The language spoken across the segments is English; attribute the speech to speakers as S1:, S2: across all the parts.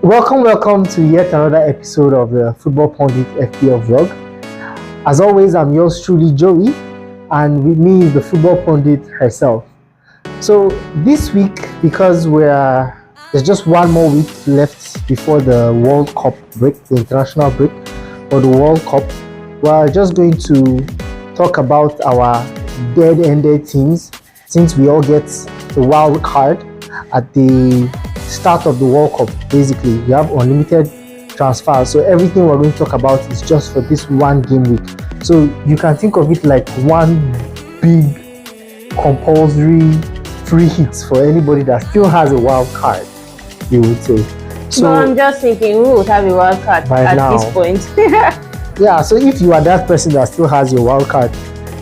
S1: Welcome to yet another episode of the Football Pundit FPL vlog. As always, I'm yours truly, Joey, and with me is the Football Pundit herself. So this week, because there's just one more week left before the World Cup break, the international break for the World Cup, we're just going to talk about our dead-ended teams, since we all get the wild card at the start of the World Cup. Basically, we have unlimited transfers, so everything we're going to talk about is just for this one game week. So you can think of it like one big compulsory free hits for anybody that still has a wild card, you would say.
S2: So I'm just thinking, who would have a wild card at now, this point?
S1: Yeah, so if you are that person that still has your wild card,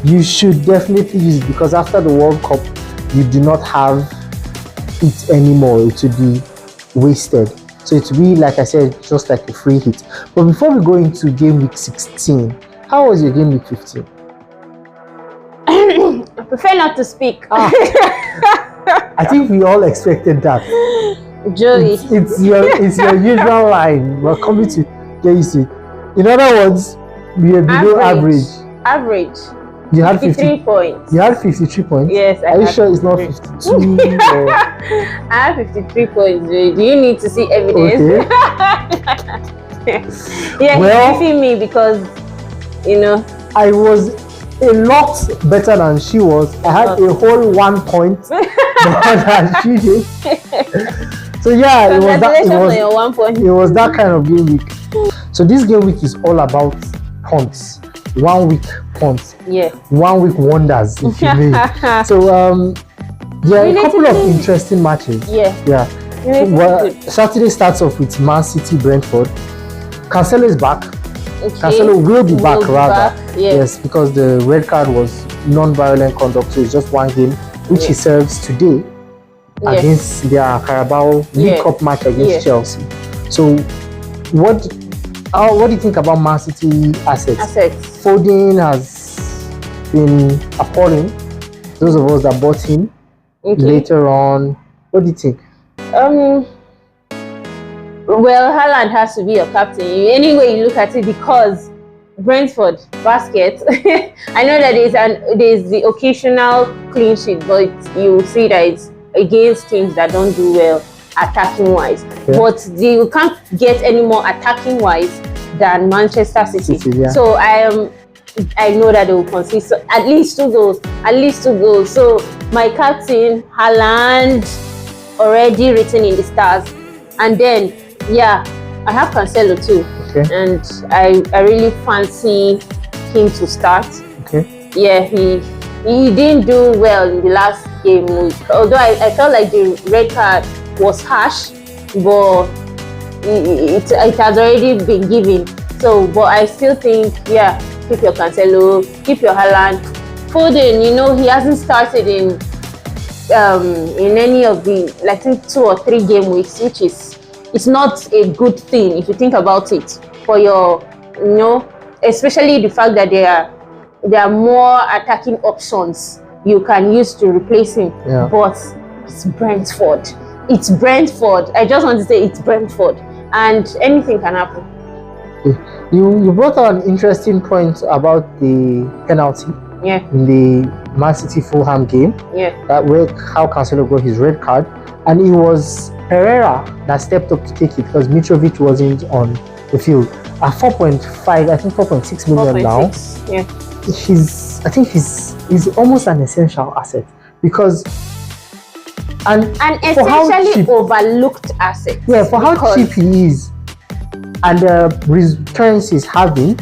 S1: you should definitely use it, because after the World Cup you do not have it anymore. It will be wasted. So it will be, like I said, just like a free hit. But before we go into game week 16, how was your game week 15?
S2: I prefer not to speak.
S1: I think we all expected that.
S2: Joey,
S1: it's your usual line. We're coming to get used to it. In other words, we are below average.
S2: Average.
S1: You had
S2: 53 points.
S1: You had 53 points?
S2: Yes.
S1: Are you sure it's not 52? Or...
S2: I have 53 points. Do you need to see evidence?
S1: Okay.
S2: Yeah, well, he's beefing me because, you know,
S1: I was a lot better than she was. I had a whole 1 point more than she did. So yeah, it was that kind of game week. So this game week is all about punts. 1 week punts.
S2: Yeah.
S1: 1 week wonders, if you may. So there are a couple of interesting matches.
S2: Yeah.
S1: Well, Saturday starts off with Man City Brentford. Cancelo is back.
S2: Okay.
S1: Cancelo will be back rather.
S2: Yeah.
S1: Yes, because the red card was non-violent conduct, so it's just one game, which he serves today against their Carabao League Cup match against Chelsea. So what do you think about Man City assets? Foden has been appalling. Those of us that bought him later on, what do you think?
S2: Well, Haaland has to be your captain. Anyway, you look at it, because Brentford basket. I know that there's the occasional clean sheet, but you see that it's against teams that don't do well attacking wise. Yeah. But you can't get any more attacking wise than Manchester City. So I know that they will concede at least two goals. So my captain, Haaland, already written in the stars. And then I have Cancelo too. And I really fancy him to start. Yeah, he didn't do well in the last game week, although I felt like the red card was harsh, but it has already been given. So, but I still think, keep your Cancelo, keep your Haaland. Foden, he hasn't started in any of the, I think, 2 or 3 game weeks, which is, it's not a good thing if you think about it for your, especially the fact that there are more attacking options you can use to replace him. But it's Brentford. I just want to say it's Brentford, and anything can happen.
S1: You brought out an interesting point about the penalty in the Man City Fulham game. How Cancelo got his red card, and it was Herrera that stepped up to take it because Mitrovic wasn't on the field. At 4.5, I think 4.6 million now. I think he's almost an essential asset, because and
S2: essentially overlooked asset.
S1: Yeah, for how cheap he is and the returns he's having,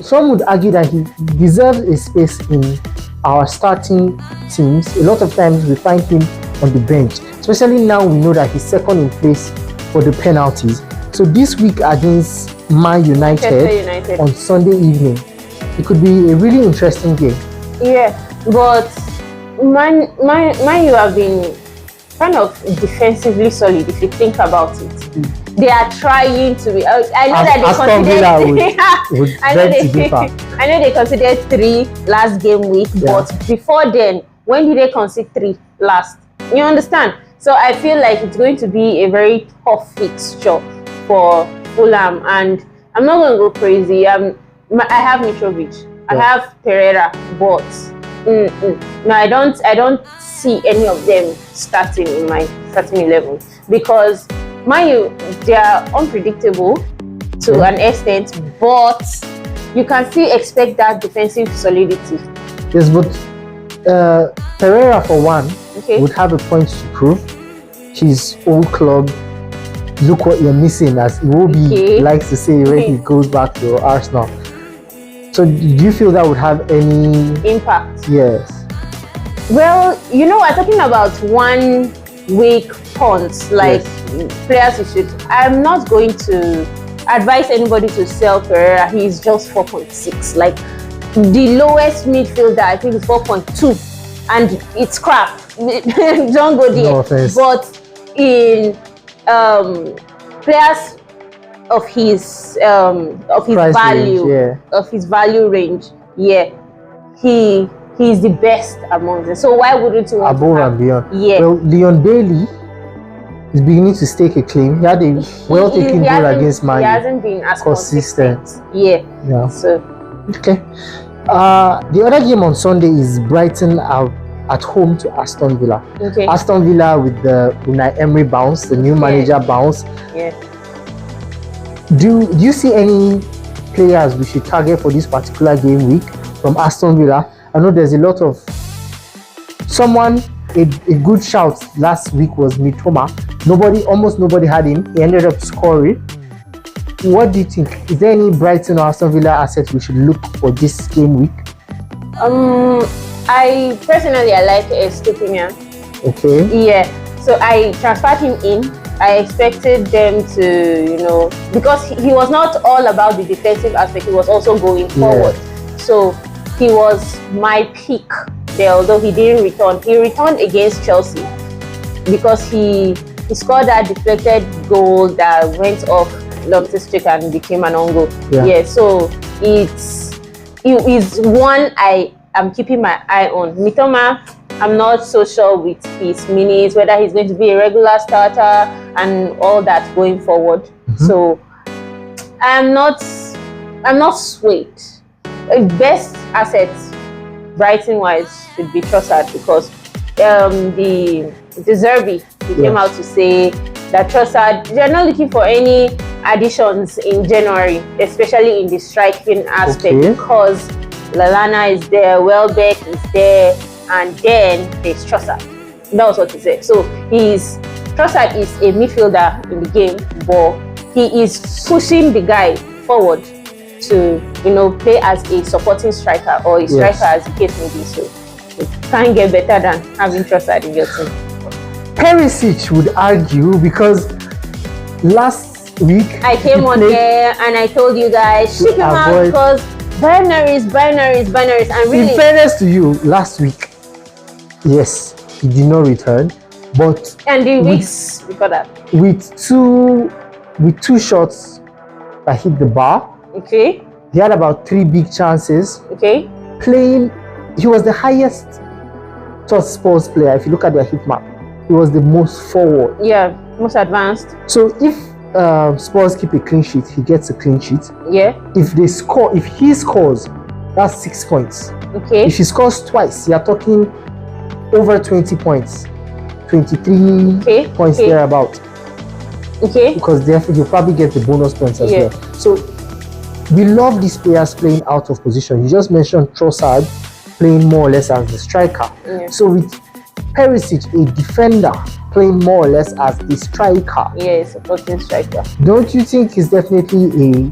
S1: some would argue that he deserves a space in our starting teams. A lot of times we find him on the bench, especially now we know that he's second in place for the penalties. So this week against Man United on Sunday evening, it could be a really interesting game. Yeah,
S2: but Man U have been kind of defensively solid if you think about it. They are trying to be. I know they considered 3 last game week, but before then, when did they concede 3 last? You understand? So I feel like it's going to be a very tough fixture for Fulham, and I'm not going to go crazy. I have Mitrovic, I have Pereira, but no, I don't see any of them starting in my starting 11 because they are unpredictable to an extent, but you can still expect that defensive solidity.
S1: Yes, but Pereira, for one, would have a point to prove. His old club, look what you're missing, as Iwobi likes to say when he goes back to Arsenal. So do you feel that would have any
S2: impact?
S1: Yes.
S2: Well, we're talking about 1 week punts, like players you should. I'm not going to advise anybody to sell Pereira. He's just 4.6. Like the lowest midfielder, I think, is 4.2, and it's crap. Don't go there.
S1: No offense.
S2: But in players of his value range, of his value range, he's the best among them. So why wouldn't you want
S1: above and beyond?
S2: Yeah.
S1: Well, Leon Bailey is beginning to stake a claim. He had a well-taken goal against Man U.
S2: He hasn't been as consistent.
S1: Yeah.
S2: So
S1: okay. The other game on Sunday is Brighton at home to Aston Villa.
S2: Okay.
S1: Aston Villa with the Unai Emery bounce, the new manager bounce.
S2: Yeah.
S1: Do you see any players we should target for this particular game week from Aston Villa? I know there's a lot of a good shout last week was Mitoma. Almost nobody had him. He ended up scoring. What do you think? Is there any Brighton or Aston Villa assets we should look for this game week?
S2: I personally like Estupinian.
S1: Okay.
S2: Yeah. So I transferred him in. I expected them to, because he was not all about the defensive aspect. He was also going forward. So he was my pick there, although he didn't return. He returned against Chelsea because he scored that deflected goal that went off Loftus-Cheek and became an own goal. So it is one I am keeping my eye on. Mitoma, I'm not so sure with his minutes, whether he's going to be a regular starter and all that going forward. So I'm not swayed. Best assets Brighton wise should be Trossard, because the Zerbi came out to say that Trossard, they're not looking for any additions in January, especially in the striking aspect, because Lallana is there, Welbeck is there, and then there's Trossard. That was what he said. So Trossard is a midfielder in the game, but he is pushing the guy forward to play as a supporting striker or a striker, as the case may be. So you can't get better than having Trossard in your team.
S1: Perisic would argue, because last week
S2: I came on there and I told you guys, ship him out because binaries, and really,
S1: in fairness to you, last week, yes, he did not return, but
S2: the weeks before that,
S1: with two shots that hit the bar.
S2: Okay.
S1: He had about 3 big chances.
S2: Okay.
S1: He was the highest top Spurs player. If you look at their hit map, he was the most forward.
S2: Yeah, most advanced.
S1: So if Spurs keep a clean sheet, he gets a clean sheet.
S2: Yeah.
S1: If he scores, that's 6 points.
S2: Okay.
S1: If he scores twice, you are talking over 20 points, 23 points thereabout.
S2: Okay.
S1: Because therefore he'll probably get the bonus points as well. So we love these players playing out of position. You just mentioned Trossard playing more or less as the striker. So with Perisic, a defender, playing more or less as a striker.
S2: Yeah, supporting striker.
S1: Don't you think he's definitely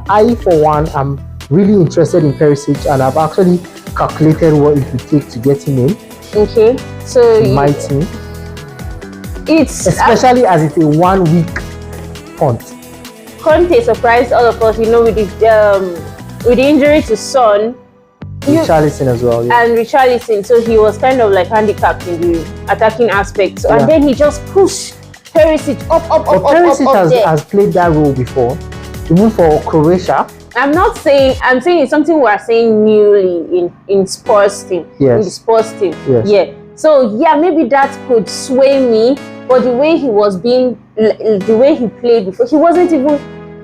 S1: I, for one, am really interested in Perisic, and I've actually calculated what it would take to get him in.
S2: Okay. So
S1: my team.
S2: It's
S1: especially as it's a 1 week punt.
S2: Conte surprised all of us, with the injury to Son.
S1: Richarlison as well.
S2: And Richarlison, so he was kind of like handicapped in the attacking aspect. So, and then he just pushed Perisic up
S1: Perisic has played that role before, even for Croatia.
S2: I'm saying it's something we're saying newly in sports team.
S1: Yes.
S2: In the sports team.
S1: Yes.
S2: Yeah. So yeah, maybe that could sway me. But the way he was being, the way he played before, he wasn't even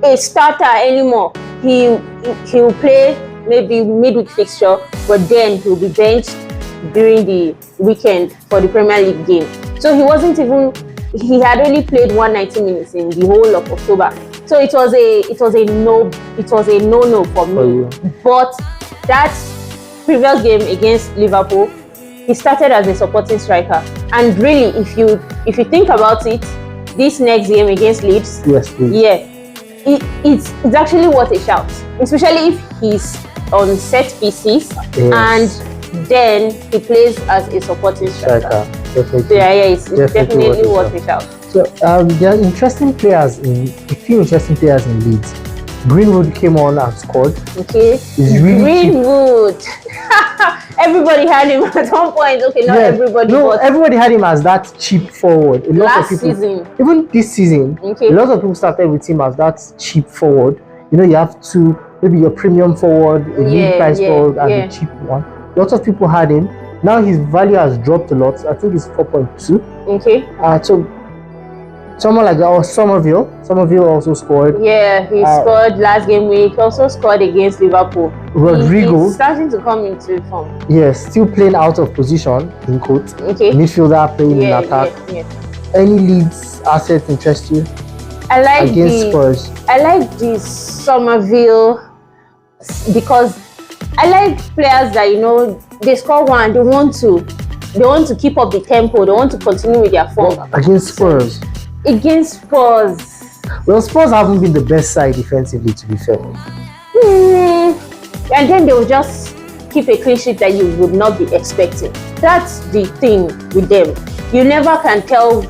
S2: a starter anymore. He'll play maybe midweek fixture, but then he'll be benched during the weekend for the Premier League game. So he wasn't even. He had only played 190 minutes in the whole of October. So it was a no for me. But that previous game against Liverpool, he started as a supporting striker. And really, if you think about it, this next game against Leeds, it's actually worth a shout, especially if he's on set pieces and then he plays as a supporting striker.
S1: Definitely.
S2: So it's definitely worth a shout.
S1: So there are a few interesting players in Leeds. Greenwood came on and scored.
S2: Okay. Greenwood. Everybody had him at one point. Okay, not everybody.
S1: No, everybody had him as that cheap forward.
S2: Last season.
S1: Even this season, a lot of people started with him as that cheap forward. You know, you have two, maybe your premium forward, a mid-price forward, and a cheap one. Lots of people had him. Now his value has dropped a lot. I think it's 4.2.
S2: Okay.
S1: So someone like that, or Somerville also scored.
S2: Yeah, he scored last game week. Also scored against Liverpool.
S1: Rodrigo
S2: he's starting to come into form.
S1: Yes, still playing out of position in quotes.
S2: Okay.
S1: Midfielder playing in attack. Any Leeds assets interest you?
S2: I like
S1: against Spurs.
S2: I like this Somerville because I like players that they score one, they want to keep up the tempo, they want to continue with their form.
S1: Against Spurs. Well, Spurs haven't been the best side defensively, to be fair.
S2: And then they will just keep a clean sheet that you would not be expecting. That's the thing with them. You never can tell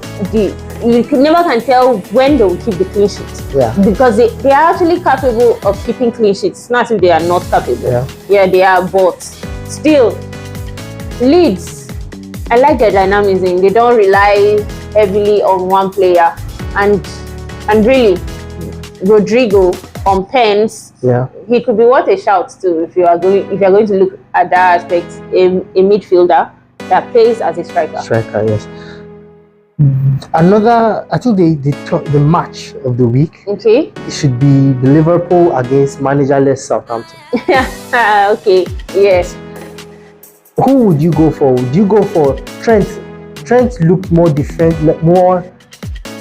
S2: when they will keep the clean sheet.
S1: Yeah.
S2: Because they are actually capable of keeping clean sheets. It's not if they are not capable. Yeah, they are, but still, Leeds, I like their dynamism. They don't rely heavily on one player, and really, Rodrigo on pens, he could be worth a shout too if you are going to look at that aspect. A midfielder that plays as a striker.
S1: Yes. Another, I think the match of the week.
S2: Okay.
S1: It should be the Liverpool against managerless Southampton.
S2: Okay. Yes.
S1: Who would you go for? Would you go for Trent? Trent looked more more.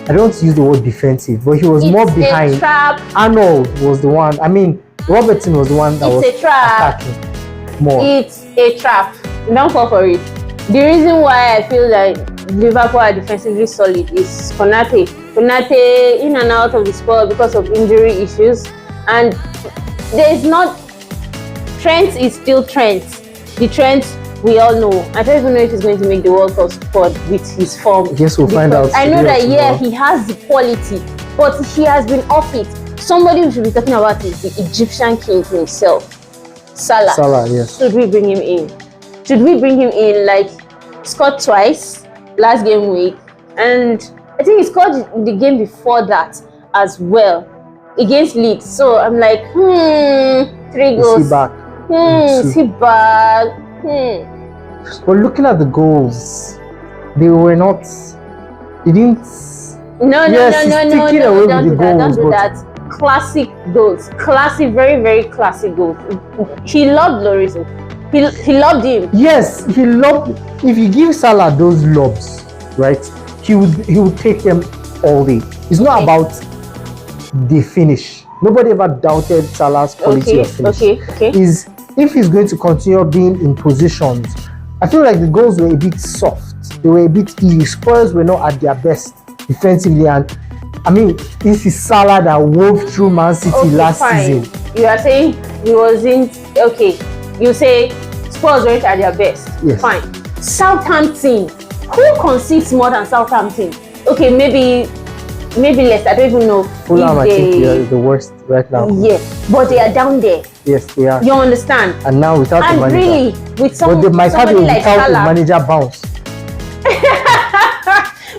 S1: I don't want to use the word defensive, but he was more behind. Arnold was the one. I mean, Robertson was the one that was attacking more.
S2: It's a trap. Don't fall for it. The reason why I feel like Liverpool are defensively solid is Konate. Konate in and out of the squad because of injury issues, and there is not. Trent is still Trent. The Trent we all know. I don't even know if he's going to make the World Cup squad with his form.
S1: I guess we'll find out.
S2: I know that he has the quality, but he has been off it. Somebody we should be talking about is the Egyptian king himself, Salah.
S1: Salah, yes.
S2: Should we bring him in? Like, scored twice last game week, and I think he scored the game before that as well against Leeds. So I'm like, 3 goals.
S1: Is he back?
S2: Is he back?
S1: But looking at the goals, they didn't.
S2: No, don't do that. Classic goals. Classic, very, very classic goals. He loved Lloris. He loved him. Yes,
S1: he loved. If you give Salah those lobs, right, he would take them all day. It's not about the finish. Nobody ever doubted Salah's quality of finish.
S2: Okay.
S1: If he's going to continue being in positions, I feel like the goals were a bit soft. They were a bit easy. Spurs were not at their best defensively, and I mean, this is Salah that wove through Man City last season.
S2: You are saying he wasn't okay. You say Spurs weren't at their best.
S1: Yes.
S2: Fine. Southampton. Who concedes more than Southampton? Okay, maybe less. I don't even know.
S1: Fulham, I think they are the worst right now.
S2: Yeah, but they are down there.
S1: Yes, they are.
S2: You understand?
S1: And now without a manager.
S2: Really, with
S1: but they might have it without a manager bounce.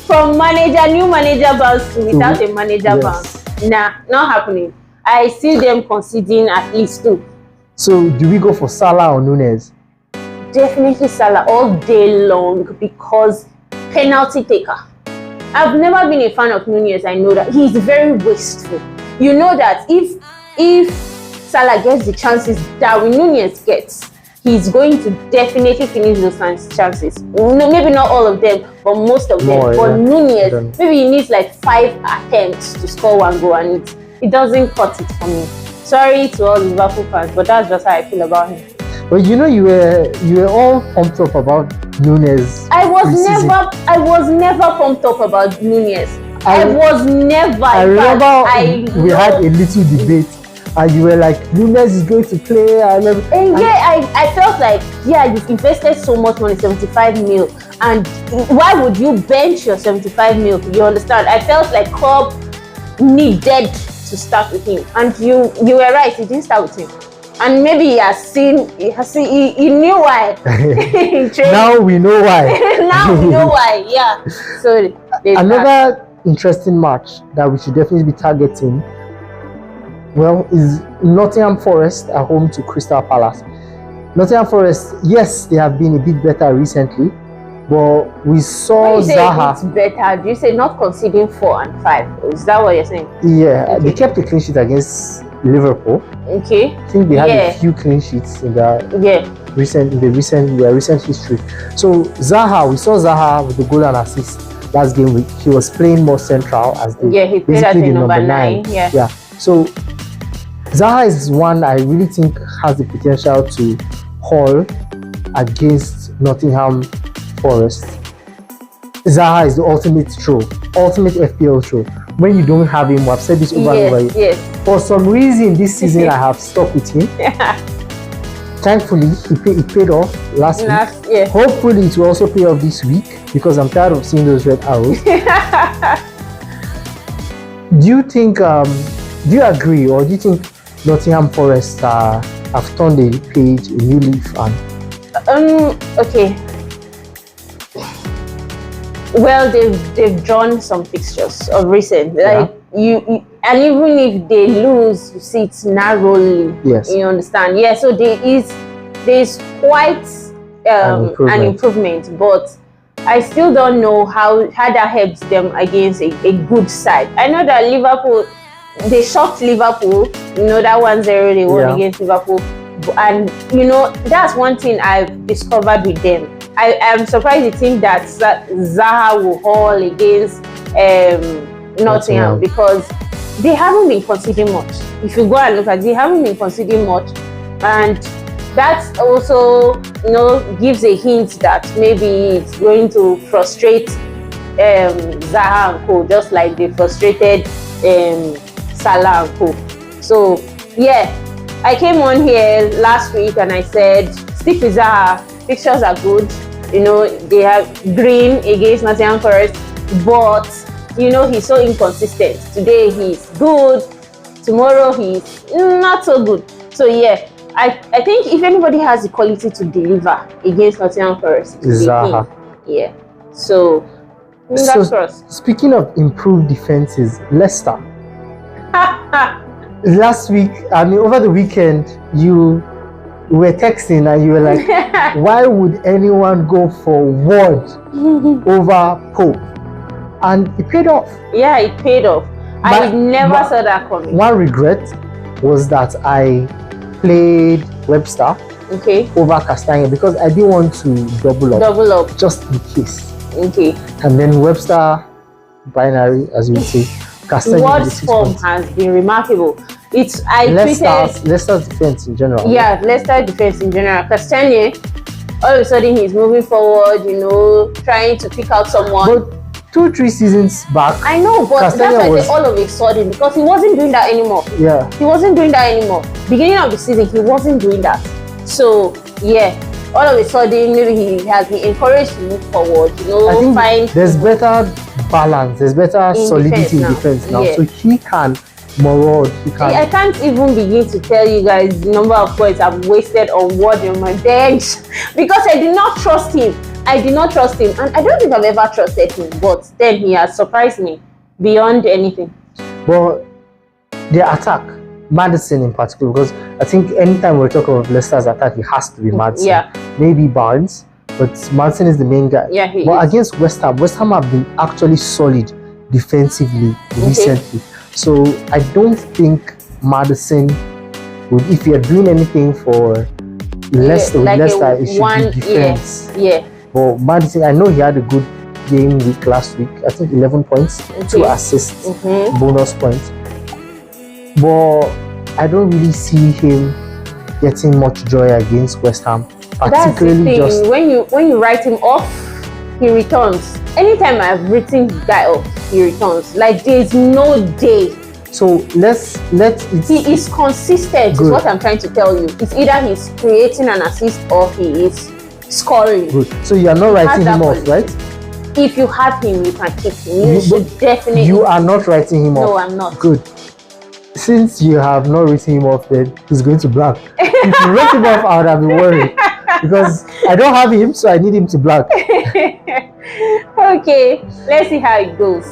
S2: From new manager bounce to without a manager bounce. Nah, not happening. I see them conceding at least 2.
S1: So do we go for Salah or Nunes?
S2: definitely Salah all day long because penalty taker. I've never been a fan of Nunez. I know that he's very wasteful. You know that if Salah gets the chances that Nunez gets, he's going to definitely finish those chances. No, maybe not all of them, but most of them. But Nunez, maybe he needs like 5 attempts to score 1 goal, and it doesn't cut it for me. Sorry to all Liverpool fans, but that's just how I feel about him.
S1: But you know, you were all pumped up about Nunez.
S2: I was never pumped up about Nunez. I was never.
S1: I remember we had a little debate, and you were like, Nunez is going to play.
S2: I felt like, you've invested so much money, 75 mil, and why would you bench your 75 mil? You understand? I felt like Klopp needed to start with him, and you were right. He didn't start with him. And maybe he knew why.
S1: Now we know why.
S2: Now we know why, yeah. So
S1: another interesting match that we should definitely be targeting, well, is Nottingham Forest at home to Crystal Palace. Nottingham Forest, yes, they have been a bit better recently, but we saw Zaha.
S2: It's better. Do you say not conceding 4 and 5? Is that what you're saying?
S1: Yeah, okay. They kept a clean sheet against Liverpool.
S2: Okay.
S1: I think they had a few clean sheets in their recent history. So Zaha, we saw Zaha with the goal and assist last game week. He was playing more central as
S2: he played as the number 9.
S1: Yeah. So Zaha is one I really think has the potential to haul against Nottingham Forest. Zaha is the ultimate FPL throw. When you don't have him, I've said this over and over.
S2: Yes.
S1: For some reason, this season I have stuck with him. Thankfully, he paid off last week.
S2: Yeah.
S1: Hopefully, it will also pay off this week because I'm tired of seeing those red arrows. Do you think? Do you agree, or do you think Nottingham Forest have turned a page, a new leaf?
S2: Okay. Well, they've drawn some fixtures of recent. Like you, and even if they lose, you see it's narrowly.
S1: Yes.
S2: You understand? Yeah. So there's quite an improvement, but I still don't know how that helps them against a good side. I know that Liverpool, they shocked Liverpool. You know that 1-0 they won against Liverpool, and you know that's one thing I've discovered with them. I am surprised to think that Zaha will haul against Nottingham because they haven't been conceding much. If you go and look at it, they haven't been conceding much, and that also gives a hint that maybe it's going to frustrate Zaha and co, just like they frustrated Salah and co. So I came on here last week and I said stick with Zaha. Fixtures are good. They have green against Nottingham Forest, but he's so inconsistent. Today he's good, tomorrow he's not so good. So I think if anybody has the quality to deliver against Nottingham Forest, it's Zaha. Yeah. So that's crossed.
S1: Speaking of improved defenses, Leicester. Last week, over the weekend, you were texting and you were like, why would anyone go for Ward over Pope? And it paid off.
S2: Yeah, it paid off. I never saw that coming.
S1: One regret was that I played Webster over Castagna because I didn't want to double up just in case.
S2: Okay.
S1: And then Webster binary, as you would say.
S2: Ward's form has been remarkable.
S1: Leicester's defense in general.
S2: Yeah, Leicester defense in general. Castagna, all of a sudden he's moving forward, trying to pick out someone.
S1: But 2-3 seasons back,
S2: I know, but
S1: Castagna
S2: that's why I say all of a sudden, because he wasn't doing that anymore.
S1: Yeah.
S2: He wasn't doing that anymore. Beginning of the season, he wasn't doing that. So all of a sudden, maybe he has been encouraged to move forward.
S1: I think there's better balance, there's better solidity in defense now. So he can maraud.
S2: I can't even begin to tell you guys the number of points I've wasted on Ward on my bench because I did not trust him. And I don't think I've ever trusted him. But then he has surprised me beyond anything.
S1: Well, their attack, Maddison in particular, because I think anytime we talk about Leicester's attack, it has to be Maddison.
S2: Yeah.
S1: maybe Barnes, but Martin is the main guy.
S2: Yeah, he
S1: but
S2: is.
S1: against West Ham have been actually solid defensively recently. So I don't think Madison would, if you're doing anything for Leicester,
S2: like
S1: Leicester, it should be defense.
S2: Yeah.
S1: But Madison, I know he had a good game week last week. I think 11 points, 2 assists, bonus points. But I don't really see him getting much joy against West Ham. Particularly just
S2: when you write him off, he returns. Anytime I've written the guy off, he returns. Like there's no day.
S1: So he
S2: is consistent. Good. Is what I'm trying to tell you. It's either he's creating an assist or he is scoring.
S1: Good. So you are not writing him off, right?
S2: If you have him, you can keep him. You should definitely.
S1: You are not writing him off.
S2: No, I'm not.
S1: Good. Since you have not written him off, then he's going to blank. If you write him off, I would have been worried because I don't have him, so I need him to blank.
S2: Okay, let's see how it goes.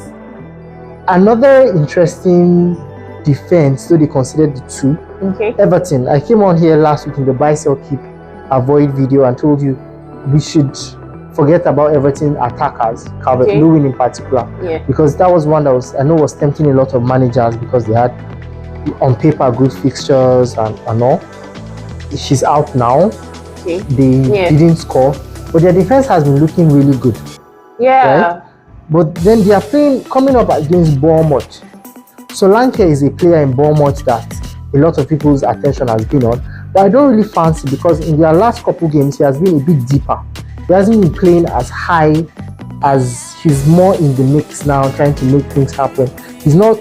S1: Another interesting defense, so they considered the two.
S2: Okay.
S1: Everton. I came on here last week in the buy, sell, keep, avoid video and told you we should forget about Everton attackers, Calvert-Lewin in particular.
S2: Yeah.
S1: Because that was one that was tempting a lot of managers because they had on paper good fixtures and all. She's out now.
S2: Okay.
S1: They didn't score, but their defense has been looking really good.
S2: Yeah.
S1: Right? But then they are coming up against Bournemouth. Solanke is a player in Bournemouth that a lot of people's attention has been on, but I don't really fancy because in their last couple games he has been a bit deeper. He hasn't been playing as high, as he's more in the mix now, trying to make things happen. He's not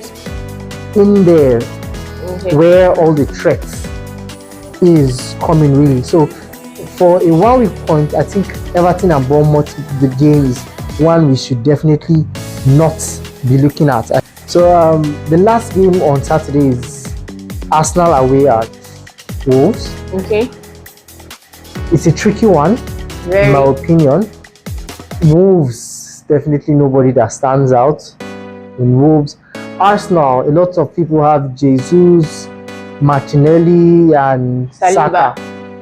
S1: in there where all the threats is coming really. So for a 1 week point, I think Everton and Bournemouth, the game is one we should definitely not be looking at. So the last game on Saturday is Arsenal away at Wolves.
S2: Okay.
S1: It's a tricky one, in my opinion. Wolves, definitely nobody that stands out in Wolves. Arsenal, a lot of people have Jesus, Martinelli and Saka.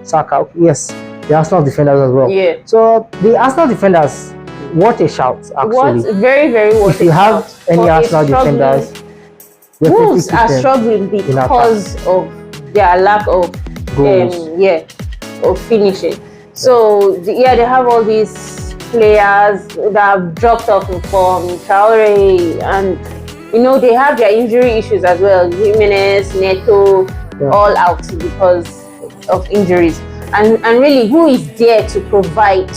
S1: Saka, yes, the Arsenal defenders as well.
S2: Yeah.
S1: So the Arsenal defenders, what a shout, actually.
S2: Very, very what
S1: if you have any Arsenal defenders,
S2: Wolves are struggling because of their lack of goals. Of finishing. So they have all these players that have dropped off in form, Traore, and they have their injury issues as well. Jimenez, Neto, all out because of injuries. And really, who is there to provide,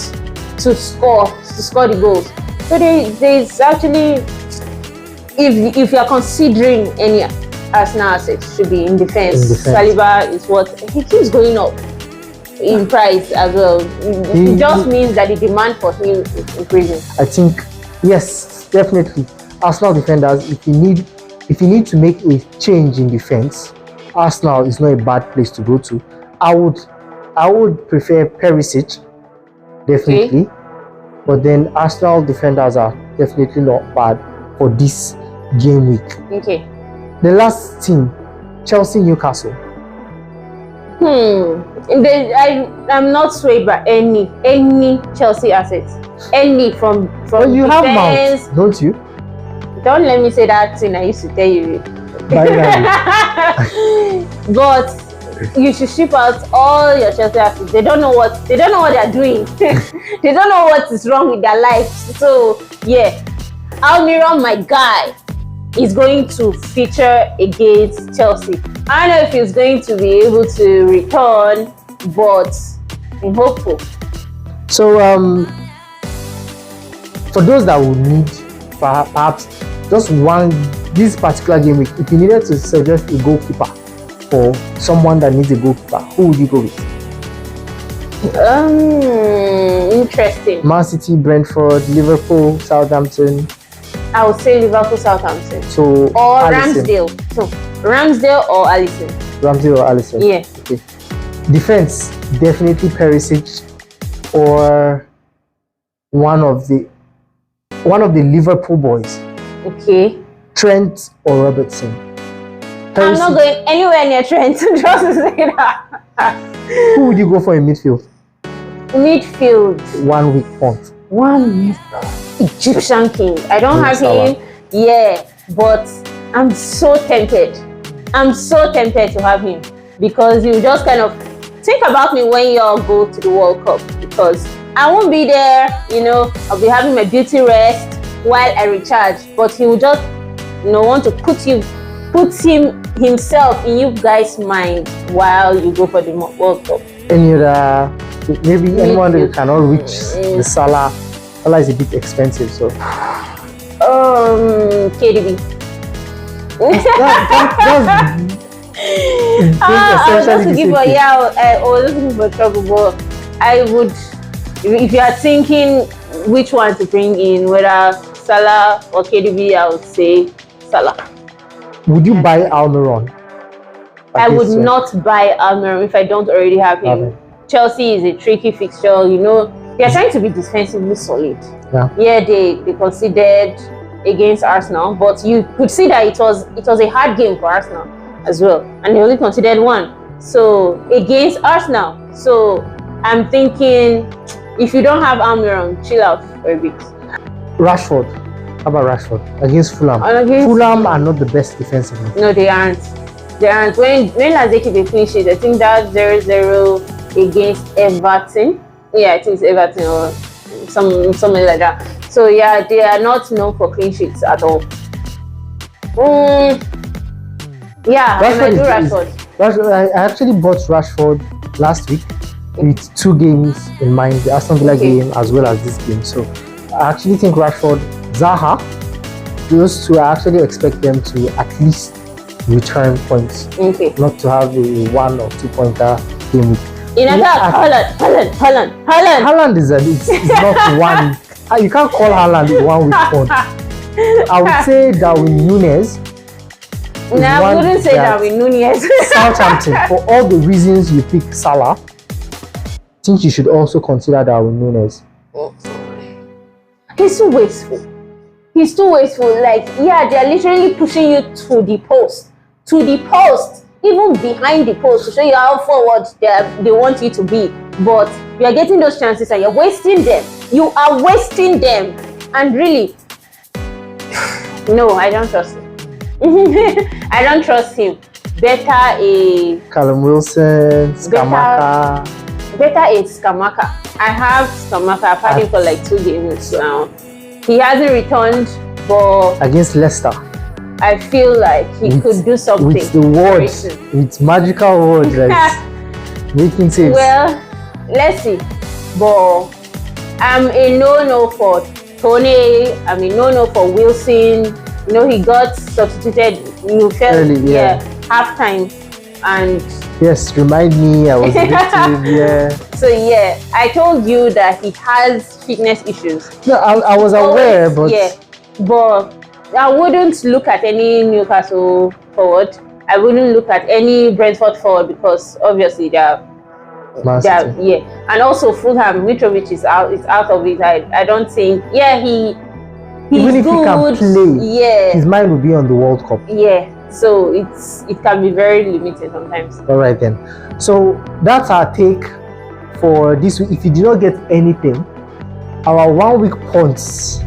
S2: to score the goals? So there's actually, if you are considering any Arsenal assets, should be in defense. Saliba is he keeps going up in price as well. It just means that the demand for him is increasing.
S1: I think, yes, definitely. Arsenal defenders, if you need to make a change in defense, Arsenal is not a bad place to go to. I would prefer Perisic, definitely. But then Arsenal defenders are definitely not bad for this game week.
S2: Okay.
S1: The last team, Chelsea Newcastle.
S2: I'm not swayed by any Chelsea assets. Any from
S1: you have Mount, don't you?
S2: Don't let me say that thing I used to tell you. But you should ship out all your Chelsea assets. They don't know what they're doing. They don't know what is wrong with their lives. So yeah, Almiron, my guy, is going to feature against Chelsea. I don't know if he's going to be able to return, but I'm hopeful.
S1: So for those that would need perhaps just this particular game week, if you needed to suggest a goalkeeper for someone that needs a goalkeeper, who would you go with?
S2: Interesting.
S1: Man City, Brentford, Liverpool, Southampton.
S2: I would say Liverpool, Southampton.
S1: So
S2: or
S1: Alisson.
S2: Ramsdale. So Ramsdale or Alisson.
S1: Ramsdale or Alisson.
S2: Yeah.
S1: Okay. Defense, definitely Perisic or one of the Liverpool boys.
S2: Okay.
S1: Trent or Robertson.
S2: Perisic. I'm not going anywhere near Trent. Just to say that.
S1: Who would you go for in midfield?
S2: Midfield.
S1: 1 week punt.
S2: Egyptian king. I don't have him. Yeah, but I'm so tempted. I'm so tempted to have him because you just kind of think about me when you all go to the World Cup, because I won't be there. I'll be having my beauty rest while I recharge. But he will just, want to put himself in you guys' mind while you go for the World Cup.
S1: Any other? Maybe anyone that cannot reach the Salah. Salah is a bit expensive, so.
S2: KDB.
S1: I
S2: was just looking for trouble, but I would, if you are thinking which one to bring in, whether Salah or KDB, I would say Salah.
S1: Would you buy Almiron?
S2: I would not buy Almiron if I don't already have him. Okay. Chelsea is a tricky fixture, they are trying to be defensively solid. Yeah, they conceded against Arsenal, but you could see that it was a hard game for Arsenal as well, and they only conceded 1. So against Arsenal, so I'm thinking if you don't have Almiron, chill out for a bit.
S1: Rashford. How about Rashford against Fulham? Fulham are not the best defensively.
S2: No, they aren't. When last they keep a clean sheet, I think that 0-0 against Everton. Yeah, I think it's Everton or something like that. So yeah, they are not known for clean sheets at all. Yeah, Rashford.
S1: I actually bought Rashford last week with 2 games in mind, the Aston Villa game as well as this game. So I actually think Rashford, Zaha, those two, I actually expect them to at least return points. Not to have a 1 or 2 pointer game week.
S2: In attack,
S1: Haaland is not one. You can't call Haaland 1 week punt. I would say Darwin Núñez.
S2: No, I wouldn't say Darwin Núñez.
S1: Southampton, for all the reasons you pick Salah, I think you should also consider Darwin Núñez.
S2: He's too wasteful. Like, yeah, they're literally pushing you to the post, even behind the post to show you how forward they want you to be. But you are getting those chances and you're wasting them. You are wasting them. And really, no, I don't trust him. I don't trust him. Better a
S1: Callum Wilson, Skamaka.
S2: Better a Skamaka. I have Skamaka. I've had him for like 2 games now. He hasn't returned, but
S1: against Leicester,
S2: I feel like he could do something.
S1: With the words, with magical words, like making saves.
S2: Well, let's see. But I'm a no for Tony. I'm a no for Wilson. He got substituted. You felt early, half time, and
S1: yes, remind me. I was a victim. Yeah.
S2: So yeah, I told you that he has fitness issues.
S1: No, I was aware, but
S2: but I wouldn't look at any Newcastle forward. I wouldn't look at any Brentford forward because obviously they're and also Fulham. Mitrovic is out of it. I don't think. Yeah, he's
S1: even if
S2: good.
S1: He can play. His mind will be on the World Cup.
S2: Yeah, so it can be very limited sometimes.
S1: All right then. So that's our take for this week. If you did not get anything, our 1 week punts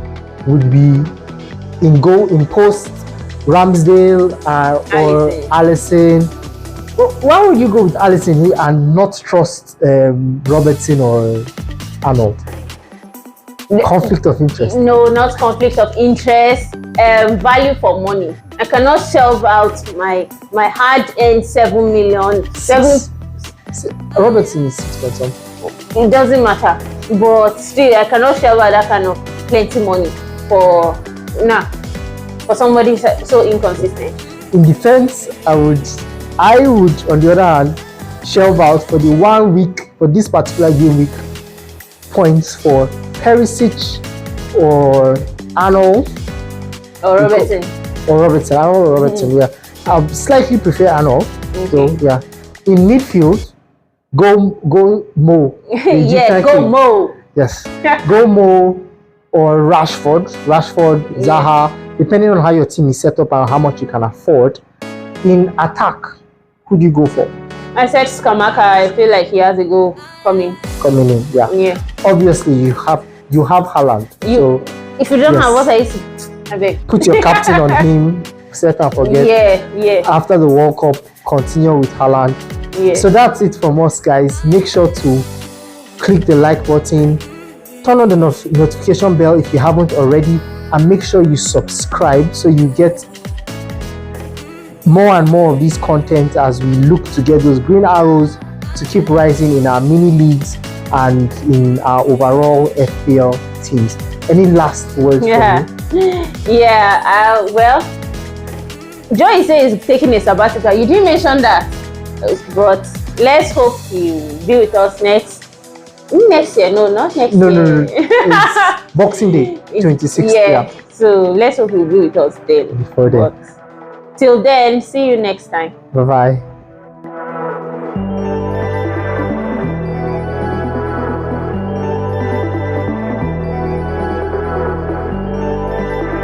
S1: would be in post Ramsdale or Alisson. Why would you go with Alisson and not trust Robertson or Arnold? Conflict of interest?
S2: No, not conflict of interest. Value for money. I cannot shelve out my hard-earned 7 million.
S1: Robertson is 6 point something.
S2: It doesn't matter, but still, I cannot shelve out that kind of plenty money for somebody so inconsistent.
S1: In defense, I would, on the other hand, shelve out for the 1 week, for this particular game week, points for Perisic or Arnold.
S2: Or Robertson.
S1: Arnold or Robertson, yeah. I slightly prefer Arnold. So, yeah. In midfield, go Mo.
S2: Yeah, go Mo.
S1: Yes. Go Mo or Rashford, Zaha, depending on how your team is set up and how much you can afford. In attack, who do you go for?
S2: I said Skamaka. I feel like he has a goal coming.
S1: Coming in, yeah.
S2: Yeah.
S1: Obviously, you have Haaland. So
S2: if you don't
S1: yes.
S2: have what I used to, I beg.
S1: Put your captain on him. Set and forget.
S2: Yeah.
S1: After the World Cup, continue with Haaland.
S2: Yeah.
S1: So that's it from us, guys. Make sure to click the like button, turn on the notification bell if you haven't already, and make sure you subscribe so you get more and more of this content as we look to get those green arrows to keep rising in our mini leagues and in our overall FPL teams. Any last words?
S2: Yeah. Well, Joy says he's taking a sabbatical. You didn't mention that, but let's hope you be with us next year. No, not next year.
S1: No. It's Boxing Day, 26th.
S2: Yeah. So let's hope you'll be with us then.
S1: Before then.
S2: But till then, see you next time.
S1: Bye-bye.